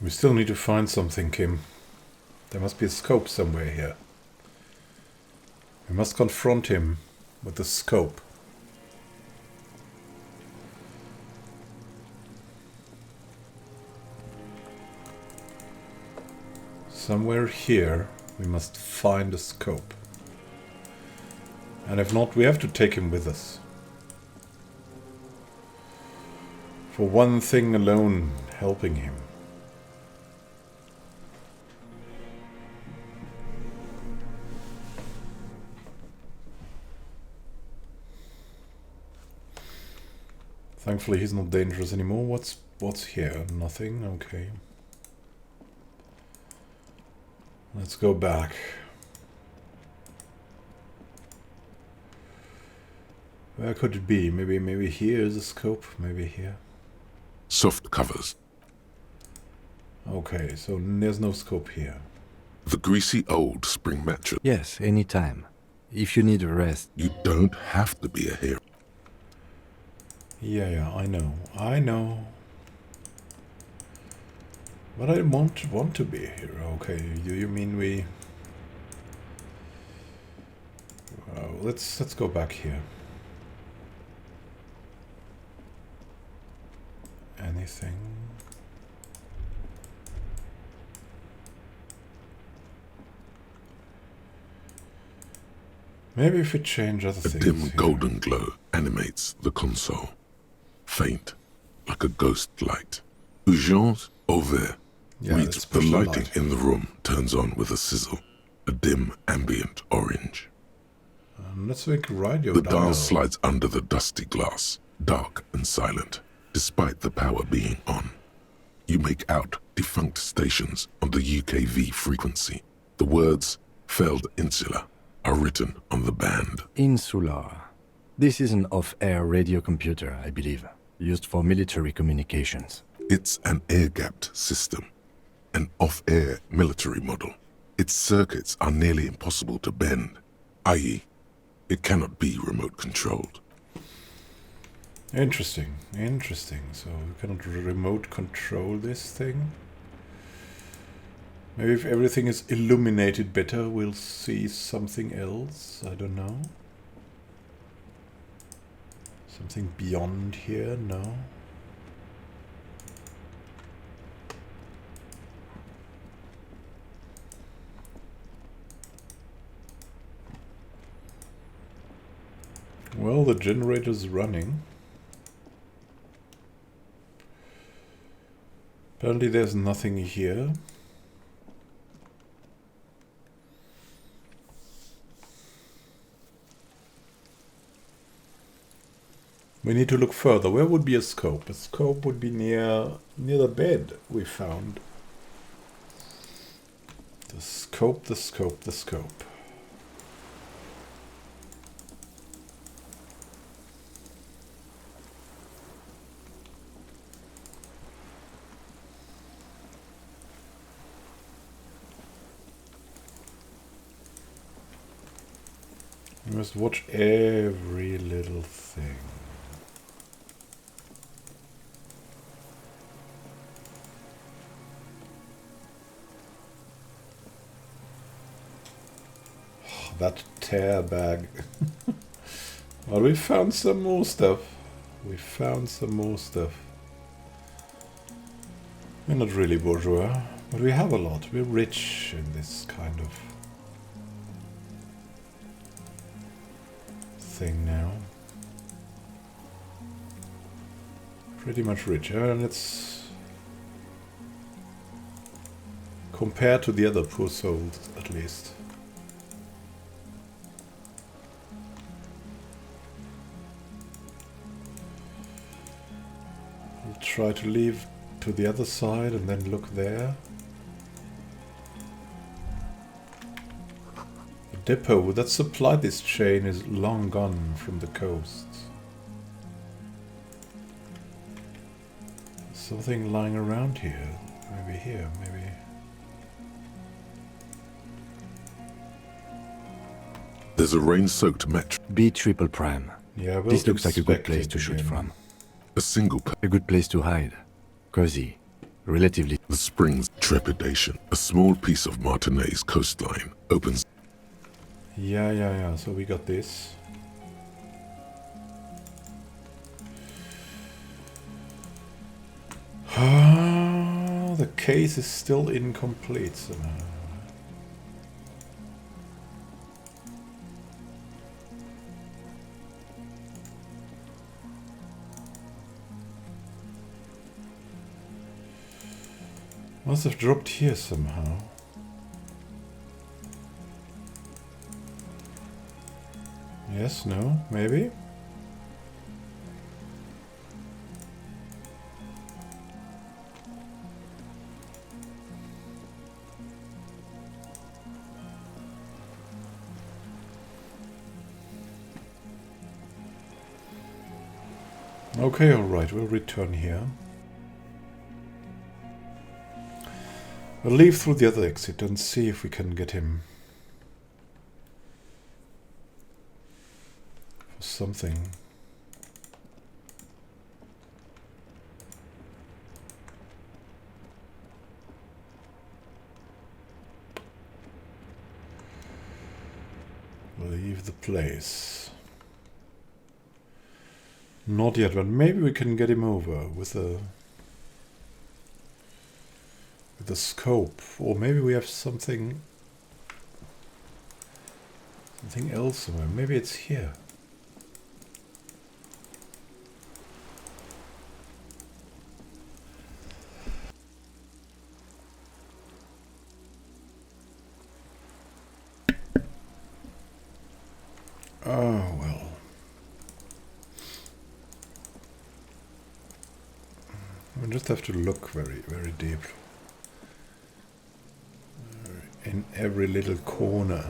We still need to find something, Kim. There must be a scope somewhere here. We must confront him with the scope. Somewhere here we must find a scope. And if not, we have to take him with us. For one thing alone, helping him. Thankfully he's not dangerous anymore. What's here? Nothing? Okay. Let's go back. Where could it be? Maybe here is a scope. Maybe here. Soft covers. Okay, so there's no scope here. The greasy old spring mattress. Yes, anytime. If you need a rest. You don't have to be a hero. Yeah, I know. But I want to be a hero. Okay, do you mean we... let's go back here. Anything? Maybe if we change other things. A dim here. golden glow animates the console. Faint, like a ghost light. Urgence ouvert reads the lighting in the room turns on with a sizzle. A dim ambient orange. Let's make a radio The dial. dial slides under the dusty glass, dark and silent, despite the power being on. You make out defunct stations on the UKV frequency. The words, failed insula, are written on the band. Insular. This is an off-air radio computer, I believe, used for military communications. It's an air-gapped system, an off-air military model. Its circuits are nearly impossible to bend, i.e., it cannot be remote-controlled. Interesting. So we cannot remote control this thing. Maybe if everything is illuminated better, we'll see something else. I don't know. Something beyond here? No. Well, the generator's running. Apparently there's nothing here. We need to look further. Where would be a scope? A scope would be near the bed we found. The scope. We must watch every little thing. That tear bag. Well, we found some more stuff. We're not really bourgeois, but we have a lot. We're rich in this kind of thing now. Pretty much rich. And it's compared to the other poor souls, at least. Try to leave to the other side and then look there. The depot that supplied this chain is long gone from the coast. Something lying around here. Maybe here, maybe. There's a rain-soaked match. B triple prime. Yeah, we'll This looks like a good inspect place it to shoot again. from. A single A good place to hide. Cozy. relatively. The spring's trepidation. A small piece of Martinez coastline opens. Yeah. So we got this. The case is still incomplete somehow. Must have dropped here somehow. Yes, no, maybe? Okay, alright, we'll return here. We'll leave through the other exit and see if we can get him for something. Leave the place. Not yet, but maybe we can get him over with the scope, or maybe we have something else somewhere. Maybe it's here. Oh well. We just have to look very, very deep. In every little corner.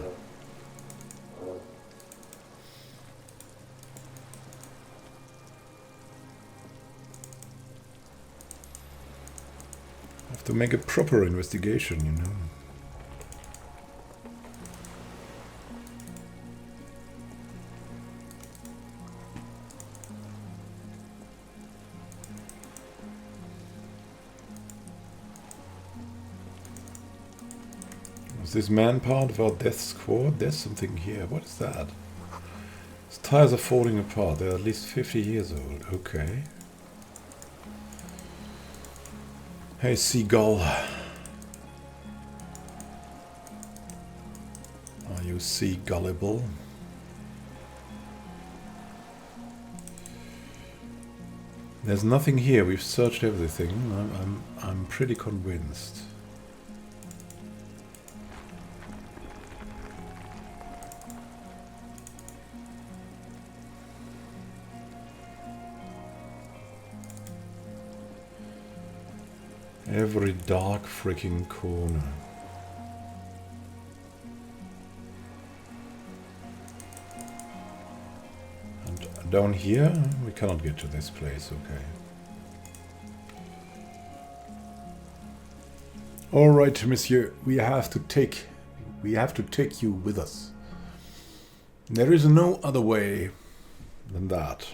Have to make a proper investigation, you know. Is this man part of our death squad? There's something here. What is that? His tires are falling apart. They're at least 50 years old. Okay. Hey, seagull. Are you sea-gullible? There's nothing here. We've searched everything. I'm pretty convinced. Every dark freaking corner. And down here, we cannot get to this place, okay. Alright, monsieur, we have to take you with us. There is no other way than that.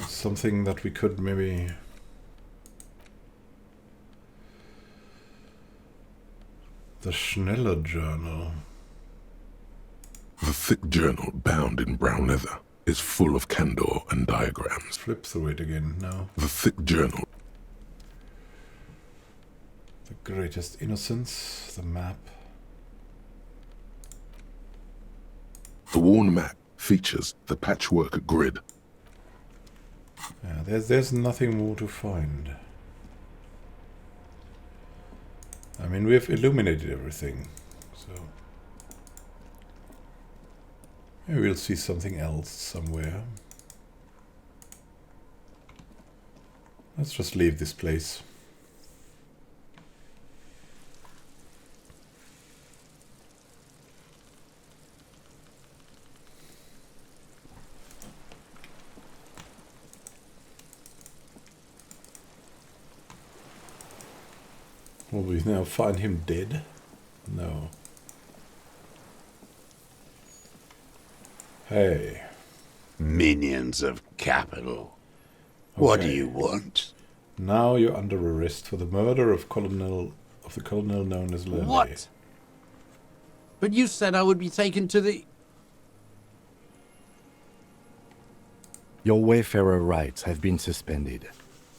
Something that we could maybe... The Schneller Journal. The thick journal, bound in brown leather, is full of candor and diagrams. Flip through it again now. The thick journal. The Greatest Innocence, the map. The worn map features the patchwork grid. Yeah, there's nothing more to find. I mean, we have illuminated everything, so maybe we'll see something else somewhere. Let's just leave this place. Will we now find him dead? No. Hey. Minions of capital. What do Okay. you want? Now you're under arrest for the murder of the colonel known as Lily. What? But you said I would be taken to the... Your Wayfarer rights have been suspended.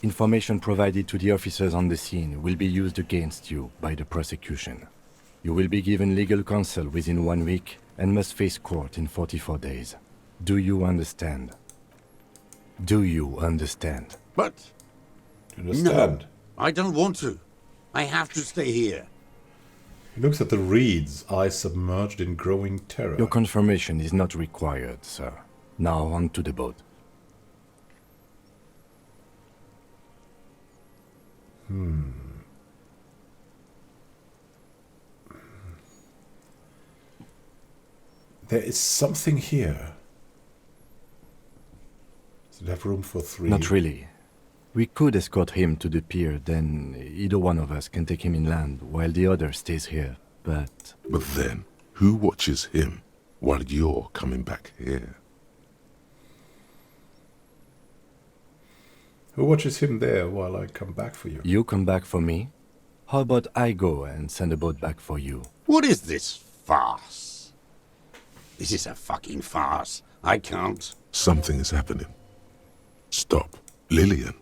Information provided to the officers on the scene will be used against you by the prosecution. You will be given legal counsel within 1 week and must face court in 44 days. Do you understand? Do you understand? But... You understand? No, I don't want to. I have to stay here. He looks at the reeds, eyes submerged in growing terror. Your confirmation is not required, sir. Now on to the boat. There is something here. Does it have room for 3? Not really. We could escort him to the pier, then either one of us can take him inland while the other stays here, but... But then, who watches him while you're coming back here? Who watches him there while I come back for you? You come back for me? How about I go and send a boat back for you? What is this farce? This is a fucking farce. I can't. Something is happening. Stop. Lillian.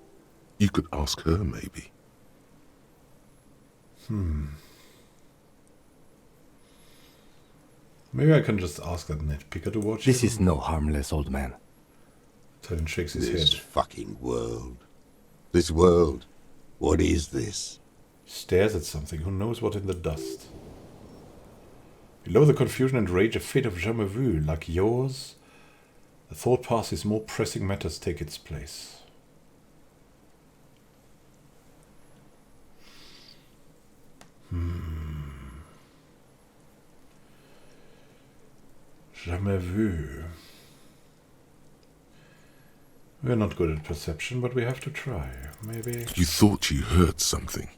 You could ask her, maybe. Maybe I can just ask that nitpicker to watch This him. is no harmless old man. Tevin shakes his This head. fucking world. This world. What is this? Stares at something. Who knows what in the dust? Below the confusion and rage, a fate of jamais vu, like yours. The thought passes, more pressing matters take its place. Jamais vu. We're not good at perception, but we have to try. Maybe... You thought you heard something,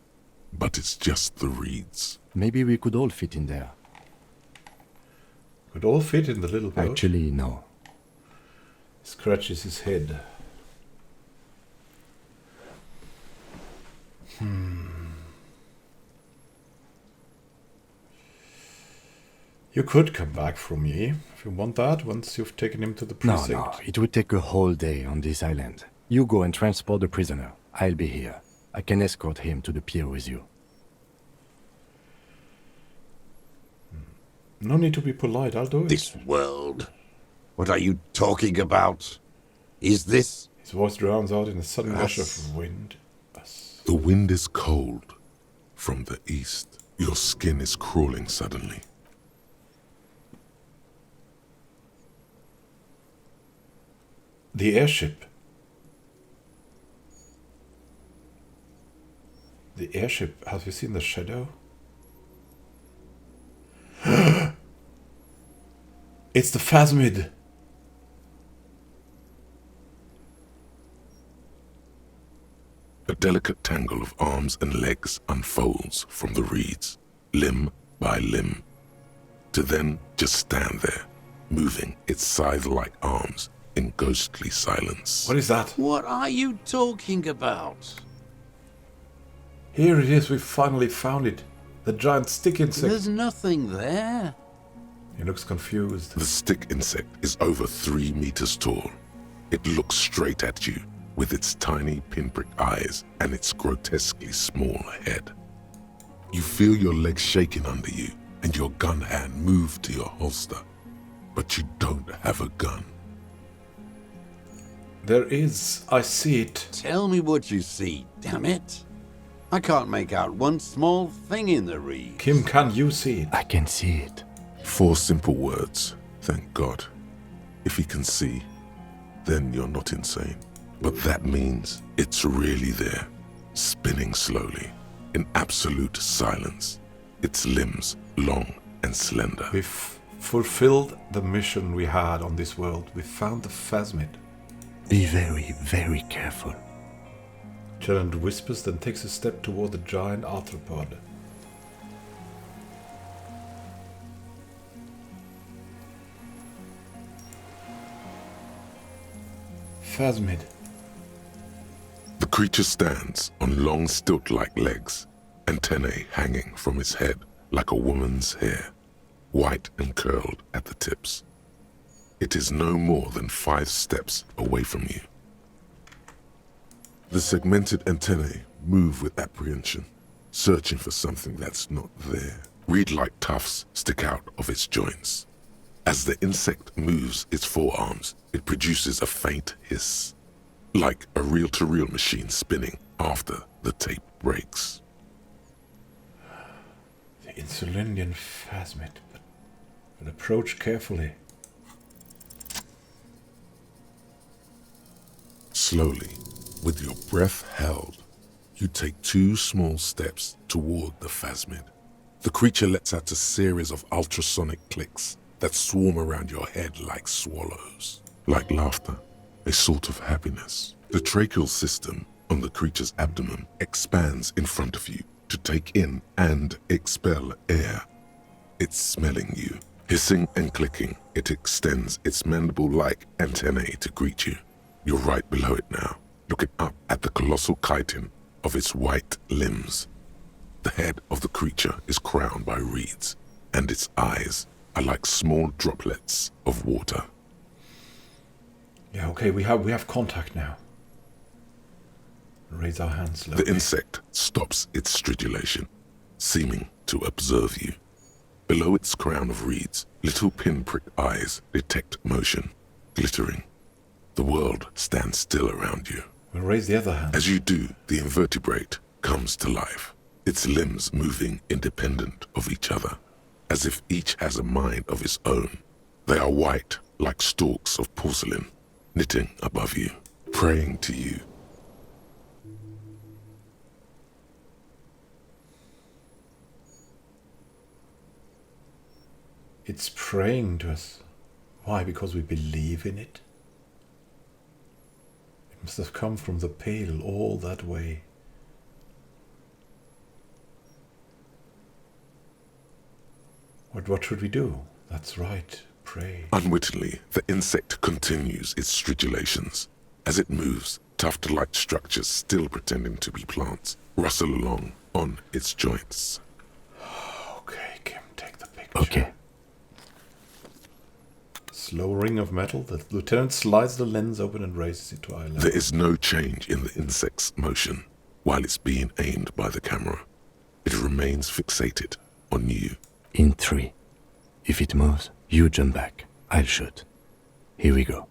but it's just the reeds. Maybe we could all fit in there. Could all fit in the little boat? Actually, no. Scratches his head. You could come back for me, if you want that, once you've taken him to the No, precinct. no, it would take a whole day on this island. You go and transport the prisoner. I'll be here. I can escort him to the pier with you. No need to be polite, I'll do it. This world. What are you talking about? Is this... His voice drowns out in a sudden rush Us. of wind. Us. The wind is cold from the east. Your skin is crawling suddenly. The airship. The airship. Have you seen the shadow? It's the PHASMID. A delicate tangle of arms and legs unfolds from the reeds, limb by limb, to then just stand there, moving its scythe-like arms in ghostly silence. What is that? What are you talking about? Here it is. We finally found it. The giant stick insect. There's nothing there. He looks confused. The stick insect is over 3 meters tall. It looks straight at you with its tiny pinprick eyes and its grotesquely small head. You feel your legs shaking under you and your gun hand move to your holster, but you don't have a gun. There is. I see it. Tell me what you see, damn it. I can't make out one small thing in the reeds. Kim, can you see it? I can see it. 4 simple words, thank God. If he can see, then you're not insane. But that means it's really there, spinning slowly, in absolute silence, its limbs long and slender. We've fulfilled the mission we had on this world. We found the PHASMID. Be very, very careful. Lieutenant whispers, then takes a step toward the giant arthropod. PHASMID. The creature stands on long stilt-like legs, antennae hanging from its head like a woman's hair, white and curled at the tips. It is no more than 5 steps away from you. The segmented antennae move with apprehension, searching for something that's not there. Reed-like tufts stick out of its joints. As the insect moves its forearms, it produces a faint hiss, like a reel-to-reel machine spinning after the tape breaks. The INSULINDIAN PHASMID, but approach carefully. Slowly, with your breath held, you take 2 small steps toward the PHASMID. The creature lets out a series of ultrasonic clicks that swarm around your head like swallows. Like laughter, a sort of happiness. The tracheal system on the creature's abdomen expands in front of you to take in and expel air. It's smelling you. Hissing and clicking, it extends its mandible-like antennae to greet you. You're right below it now, looking up at the colossal chitin of its white limbs. The head of the creature is crowned by reeds, and its eyes are like small droplets of water. Yeah, okay, we have contact now. Raise our hands slowly. The insect stops its stridulation, seeming to observe you. Below its crown of reeds, little pinprick eyes detect motion, glittering. The world stands still around you. We'll raise the other hand. As you do, the invertebrate comes to life, its limbs moving independent of each other, as if each has a mind of its own. They are white, like stalks of porcelain, knitting above you, praying to you. It's praying to us. Why? Because we believe in it? It must have come from the Pale all that way. What should we do? That's right, pray. Unwittingly, the insect continues its stridulations. As it moves, tuft-like structures still pretending to be plants rustle along on its joints. Okay, Kim, take the picture. Okay. Slow ring of metal. The lieutenant slides the lens open and raises it to eye level. There is no change in the insect's motion while it's being aimed by the camera. It remains fixated on you. In 3. If it moves, you jump back. I'll shoot. Here we go.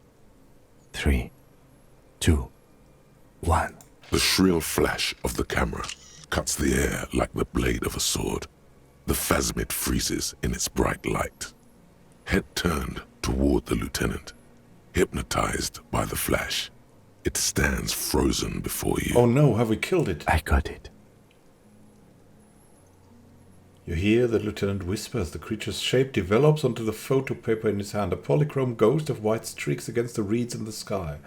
3, 2, 1. The shrill flash of the camera cuts the air like the blade of a sword. The PHASMID freezes in its bright light. Head turned toward the lieutenant, hypnotized by the flash. It stands frozen before you. Oh no, have we killed it? I got it. You hear the lieutenant whispers. The creature's shape develops onto the photo paper in his hand, a polychrome ghost of white streaks against the reeds in the sky,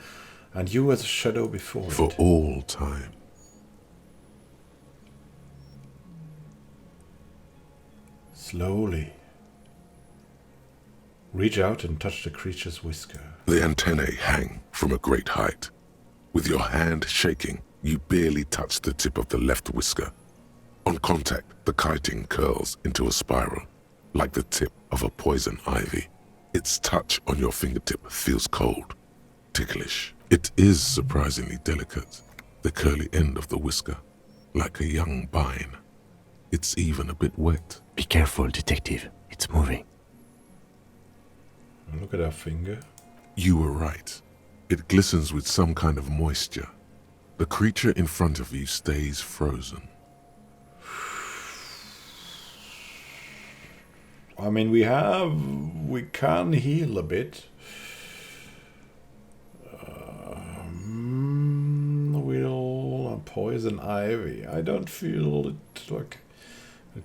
and you as a shadow before For it. all time. Slowly. Reach out and touch the creature's whisker. The antennae hang from a great height. With your hand shaking, you barely touch the tip of the left whisker. On contact, the chitin curls into a spiral, like the tip of a poison ivy. Its touch on your fingertip feels cold, ticklish. It is surprisingly delicate, the curly end of the whisker, like a young vine. It's even a bit wet. Be careful, detective. It's moving. Look at our finger. You were right. It glistens with some kind of moisture. The creature in front of you stays frozen. I mean, we can heal a bit. We'll poison ivy. I don't feel it like...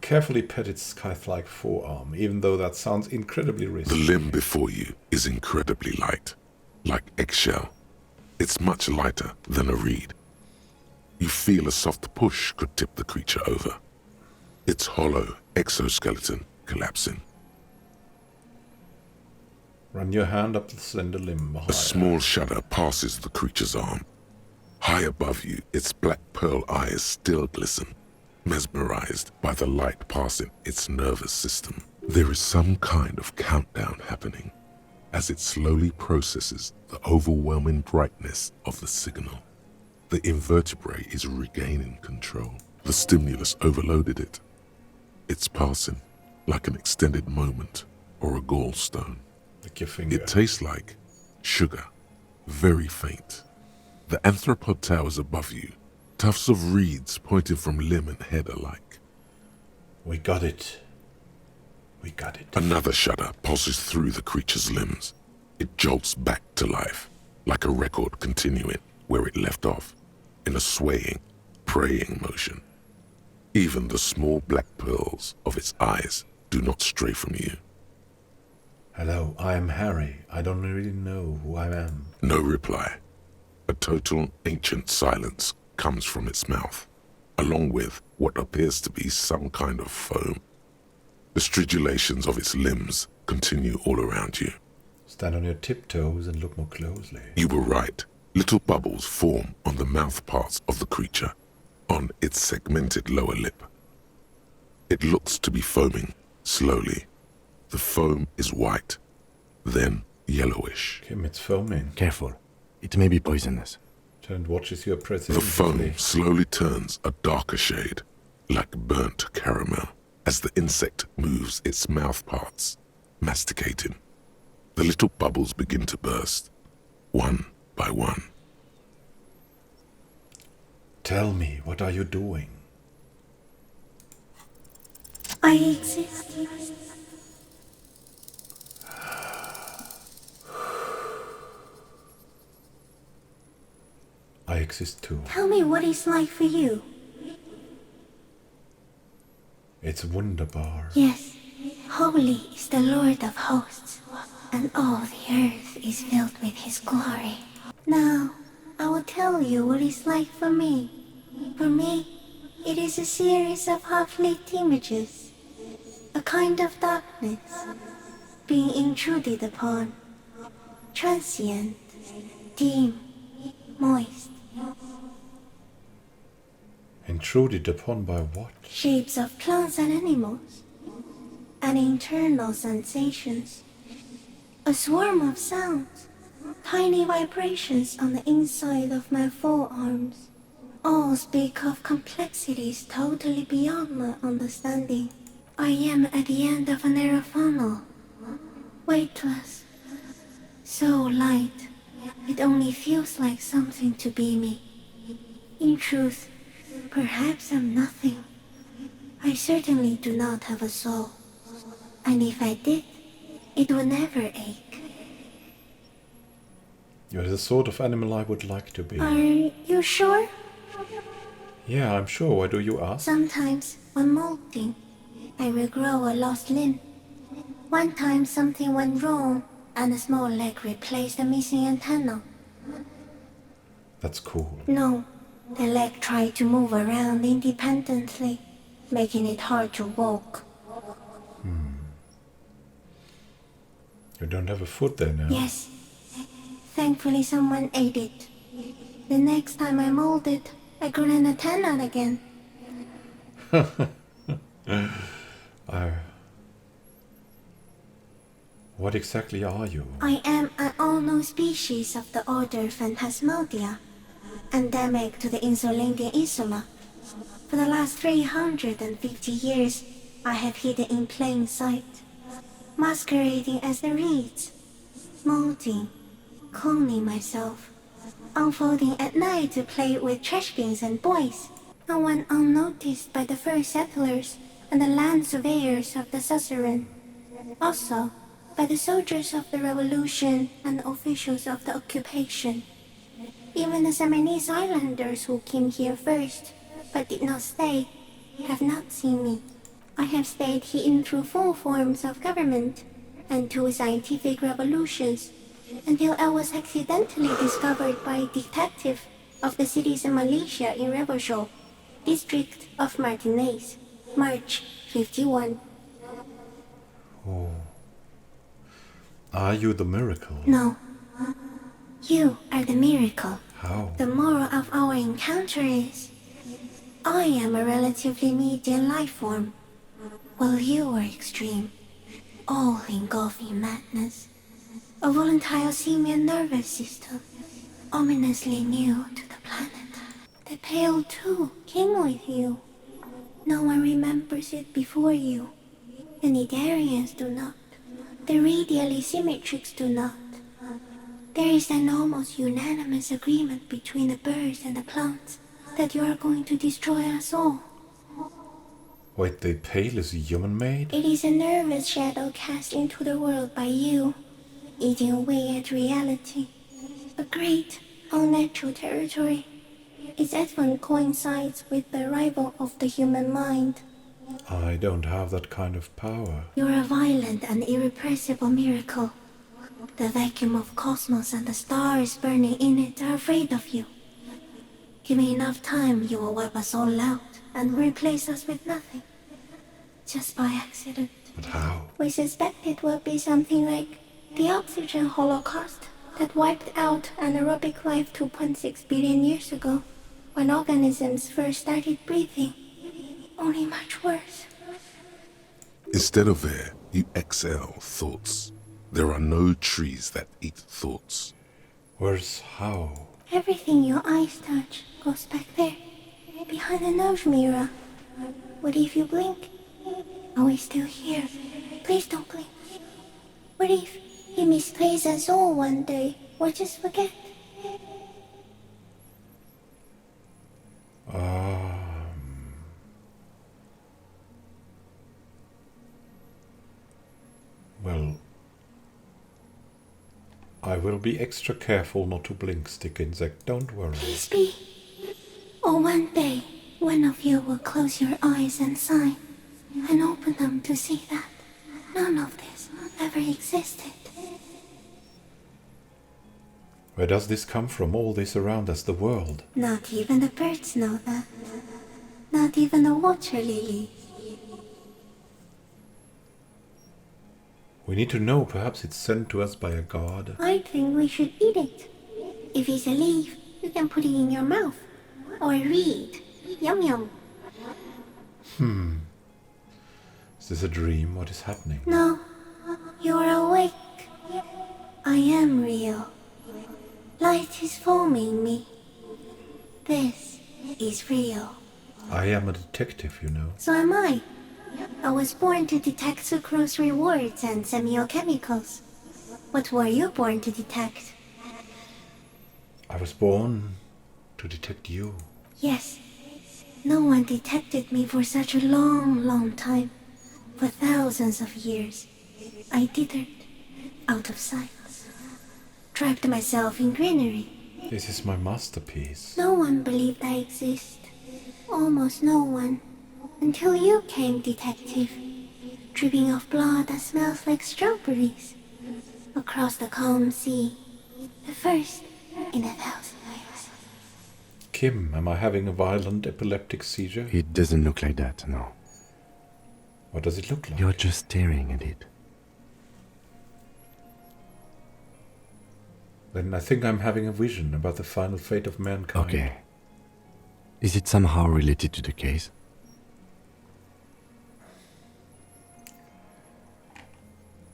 Carefully pet its scythe-like forearm, even though that sounds incredibly risky. The limb before you is incredibly light, like eggshell. It's much lighter than a reed. You feel a soft push could tip the creature over. Its hollow exoskeleton collapsing. Run your hand up the slender limb behind. A small shudder passes the creature's arm. High above you, its black pearl eyes still glisten, mesmerized by the light passing its nervous system. There is some kind of countdown happening as it slowly processes the overwhelming brightness of the signal. The invertebrate is regaining control. The stimulus overloaded it. It's passing like an extended moment or a gallstone. Lick your finger. It tastes like sugar, very faint. The anthropod towers above you, tufts of reeds pointing from limb and head alike. We got it. We got it. Another shudder pulses through the creature's limbs. It jolts back to life, like a record continuing where it left off, in a swaying, praying motion. Even the small black pearls of its eyes do not stray from you. Hello, I am Harry. I don't really know who I am. No reply. A total ancient silence comes from its mouth, along with what appears to be some kind of foam. The stridulations of its limbs continue all around you. Stand on your tiptoes and look more closely. You were right. Little bubbles form on the mouth parts of the creature, on its segmented lower lip. It looks to be foaming, slowly. The foam is white, then yellowish. Kim, it's foaming. Careful. It may be poisonous. Turned watches you appreciably. The foam slowly turns a darker shade, like burnt caramel, as the insect moves its mouth parts, masticating. The little bubbles begin to burst, one by one. Tell me, what are you doing? I exist. I exist too. Tell me what it's like for you. It's wunderbar. Yes, holy is the Lord of hosts, and all the earth is filled with his glory. Now, I will tell you what it's like for me. For me, it is a series of half-lit images, a kind of darkness, being intruded upon, transient, dim, moist. Intruded upon by what? Shapes of plants and animals, and internal sensations. A swarm of sounds, tiny vibrations on the inside of my forearms. All speak of complexities totally beyond my understanding. I am at the end of a narrow funnel, weightless, so light, it only feels like something to be me. In truth, perhaps I'm nothing. I certainly do not have a soul. And if I did, it would never ache. You're the sort of animal I would like to be. Are you sure? Yeah, I'm sure. Why do you ask? Sometimes, when molting, I will grow a lost limb. One time something went wrong, and a small leg replaced a missing antenna. That's cool. No, the leg tried to move around independently, making it hard to walk. You don't have a foot there now. Yes. Thankfully someone ate it. The next time I molded, I grew an antenna again. What exactly are you? I am an unknown species of the order PHASMID, endemic to the INSULINDIAN insula. For the last 350 years, I have hidden in plain sight, masquerading as the reeds, molding, cloning myself, unfolding at night to play with trash bins and boys. And went unnoticed by the first settlers and the land surveyors of the suzerain. Also, by the soldiers of the revolution and officials of the occupation. Even the Seminoles Islanders who came here first, but did not stay, have not seen me. I have stayed hidden through 4 forms of government and 2 scientific revolutions, until I was accidentally discovered by a detective of the citizen militia in Revershaw, district of Martinez, March 51. Are you the miracle? No. You are the miracle. How? The moral of our encounter is, I am a relatively medium life form, while you are extreme, all-engulfing madness. A volatile simian nervous system, ominously new to the planet. The Pale too came with you. No one remembers it before you. The Nidarians do not. The radially symmetrics do not. There is an almost unanimous agreement between the birds and the plants that you are going to destroy us all. Wait, the Pale is human-made? It is a nervous shadow cast into the world by you, eating away at reality. A great, unnatural territory. Its advent coincides with the arrival of the human mind. I don't have that kind of power. You're a violent and irrepressible miracle. The vacuum of cosmos and the stars burning in it are afraid of you. Give me enough time, you will wipe us all out and replace us with nothing. Just by accident. But how? We suspect it will be something like the oxygen holocaust that wiped out anaerobic life 2.6 billion years ago, when organisms first started breathing. Only much worse. Instead of air, you exhale thoughts. There are no trees that eat thoughts. Where's how? Everything your eyes touch goes back there, behind the nose mirror. What if you blink? Are we still here? Please don't blink. What if he misplaces us all one day, or just forget? Well, I will be extra careful not to blink, stick insect, don't worry. Please be. Or one day, one of you will close your eyes and sigh, and open them to see that none of this ever existed. Where does this come from, all this around us, the world? Not even the birds know that. Not even the water lily. We need to know, perhaps it's sent to us by a god. I think we should eat it. If it's a leaf, you can put it in your mouth. Or read. Yum yum. Is this a dream? What is happening? No, you're awake. I am real. Light is forming me. This is real. I am a detective, you know. So am I. I was born to detect sucrose rewards and semiochemicals. What were you born to detect? I was born to detect you. Yes. No one detected me for such a long, long time. For thousands of years. I dithered, out of sight. Trapped myself in greenery. This is my masterpiece. No one believed I exist. Almost no one. Until you came, detective. Dripping off blood that smells like strawberries. Across the calm sea. The first in 1,000 years. Kim, am I having a violent epileptic seizure? It doesn't look like that, no. What does it look like? You're just staring at it. Then I think I'm having a vision about the final fate of mankind. Okay. Is it somehow related to the case?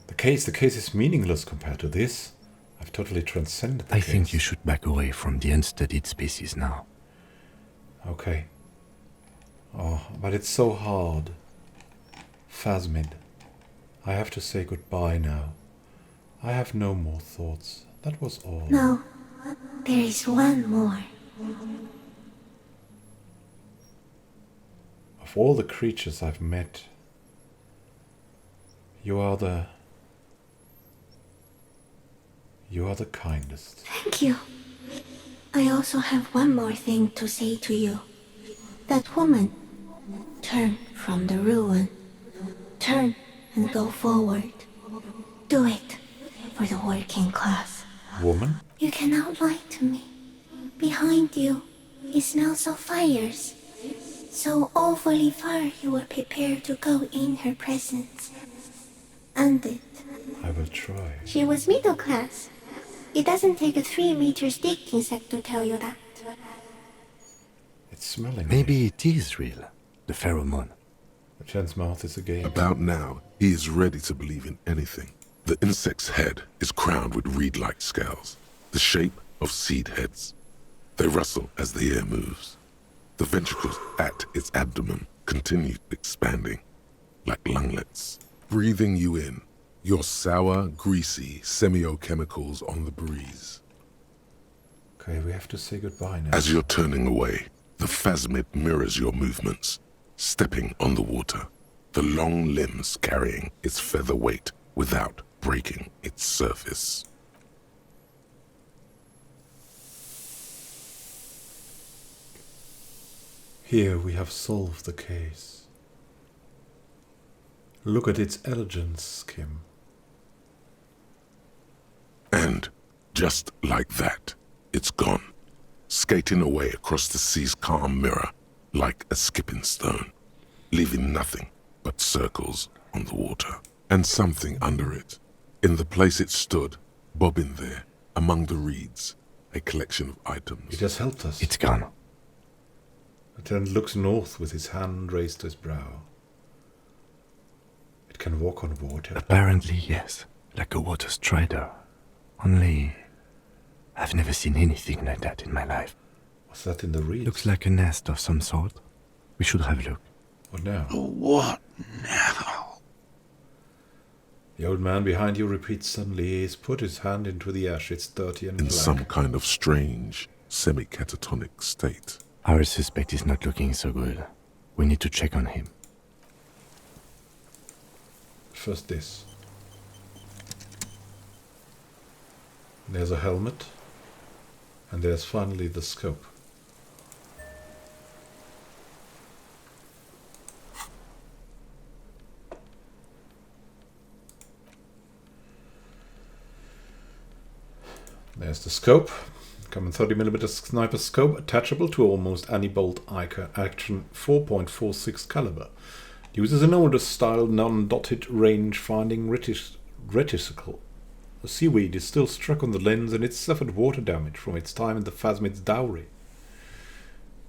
The case is meaningless compared to this. I've totally transcended the I case. think you should back away from the unstudied species now. Okay. Oh, but it's so hard. PHASMID. I have to say goodbye now. I have no more thoughts. That was all. No, there is one more. Of all the creatures I've met, you are the kindest. Thank you. I also have one more thing to say to you. That woman, turn from the ruin. Turn and go forward. Do it for the working class. Woman? You cannot lie to me. behind you. It smells of fires. So awfully far you were prepared to go in her presence. And it. I will try. She was middle class. It doesn't take a 3-meter stick insect to tell you that. It's smelling. Maybe it is real, the pheromone. The Chan's mouth is agape. About now, he is ready to believe in anything. The insect's head is crowned with reed-like scales, the shape of seed heads. They rustle as the air moves. The ventricles at its abdomen continue expanding, like lunglets, breathing you in, your sour, greasy semiochemicals on the breeze. Okay, we have to say goodbye now. As you're turning away, the PHASMID mirrors your movements, stepping on the water, the long limbs carrying its feather weight without breaking its surface. Here we have solved the case. Look at its elegance, Kim. And, just like that, it's gone, skating away across the sea's calm mirror like a skipping stone, leaving nothing but circles on the water, and something under it. In the place it stood, bobbing there, among the reeds, a collection of items. It has helped us. It's gone. Lieutenant looks north with his hand raised to his brow. It can walk on water. Apparently, yes. Like a water strider. Only, I've never seen anything like that in my life. What's that in the reeds? Looks like a nest of some sort. We should have a look. What now? What now? The old man behind you repeats suddenly. He's put his hand into the ash. It's dirty and In black. some kind of strange, semi-catatonic state. Our suspect is not looking so good. We need to check on him. First this. There's a helmet. And there's finally the scope. There's the scope. Common 30mm sniper scope attachable to almost any bolt action 4.46 caliber. Uses an older style non-dotted range-finding reticle. The seaweed is still struck on the lens and it's suffered water damage from its time in the PHASMID's dowry.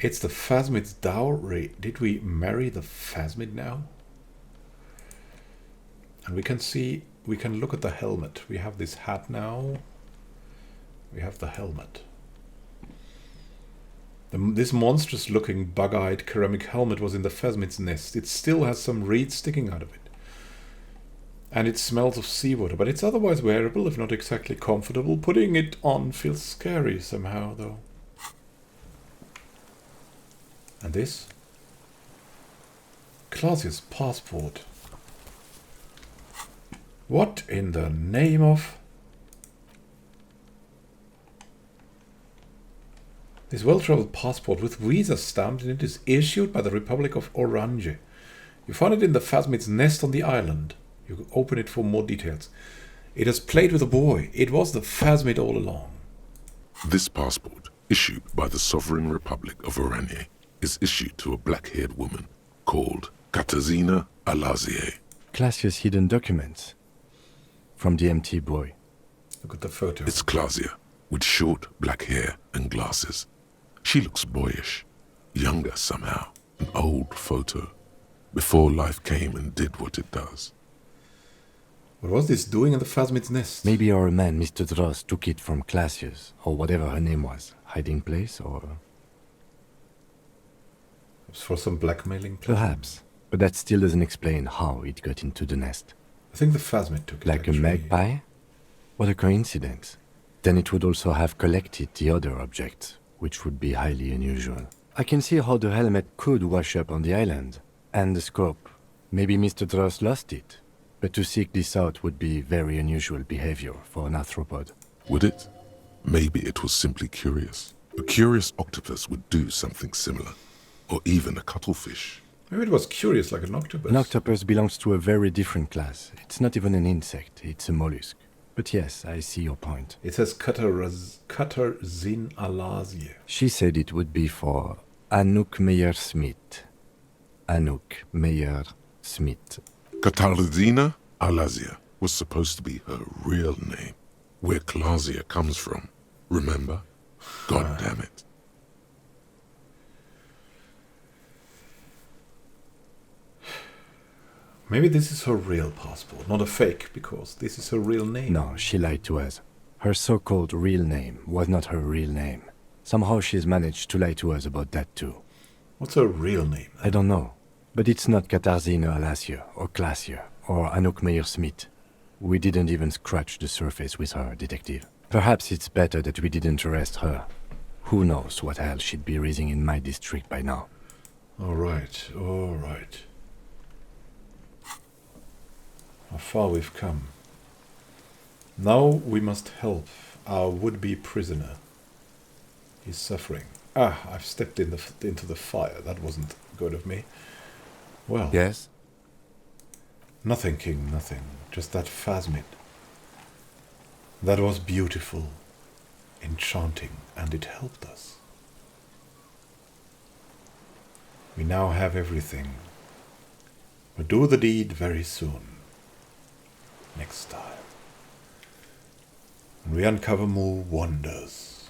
It's the PHASMID's dowry. Did we marry the PHASMID now? And we can look at the helmet. We have this hat now. We have the helmet. This monstrous looking bug-eyed ceramic helmet was in the PHASMID's nest. It still has some reeds sticking out of it. And it smells of seawater, but it's otherwise wearable, if not exactly comfortable. Putting it on feels scary somehow, though. And this? Clausius' passport. What in the name of... This well-traveled passport with visa stamped in it is issued by the Republic of Orange. You found it in the PHASMID's nest on the island. You can open it for more details. It has played with a boy. It was the PHASMID all along. This passport, issued by the Sovereign Republic of Orange, is issued to a black-haired woman called Katarzyna Alazie. Classia's hidden documents. From the empty boy. Look at the photo. It's Clausia, with short black hair and glasses. She looks boyish, younger somehow, an old photo, before life came and did what it does. What was this doing in the PHASMID's nest? Maybe our man, Mr. Dross, took it from Classia's, or whatever her name was. Hiding place, or... It was for some blackmailing plan. Perhaps. But that still doesn't explain how it got into the nest. I think the PHASMID took it. Like actually. a magpie? What a coincidence. Then it would also have collected the other objects, which would be highly unusual. I can see how the helmet could wash up on the island. And the scope. Maybe Mr. Dross lost it. But to seek this out would be very unusual behavior for an arthropod. Would it? Maybe it was simply curious. A curious octopus would do something similar. Or even a cuttlefish. Maybe it was curious like an octopus. An octopus belongs to a very different class. It's not even an insect, it's a mollusk. But yes, I see your point. It says Katerzin Alazie. She said it would be for Anouk Meyer-Smith. Anouk Meyer-Smith. Katarzyna Alazia was supposed to be her real name, where Klasia comes from. Remember? God damn it. Maybe this is her real passport, not a fake, because this is her real name. No, she lied to us. Her so-called real name was not her real name. Somehow she's managed to lie to us about that too. What's her real name? I don't know. But it's not Katarzyna Alasia or Klasia or Anouk Meyer-Smith. We didn't even scratch the surface with her, detective. Perhaps it's better that we didn't arrest her. Who knows what hell she'd be raising in my district by now. All right, all right. How far we've come. Now we must help our would-be prisoner. He's suffering. Ah, I've stepped into the fire. That wasn't good of me. Well. Yes? Nothing, King, nothing. Just that PHASMID. That was beautiful, enchanting, and it helped us. We now have everything. We'll do the deed very soon. Next time. And we uncover more wonders.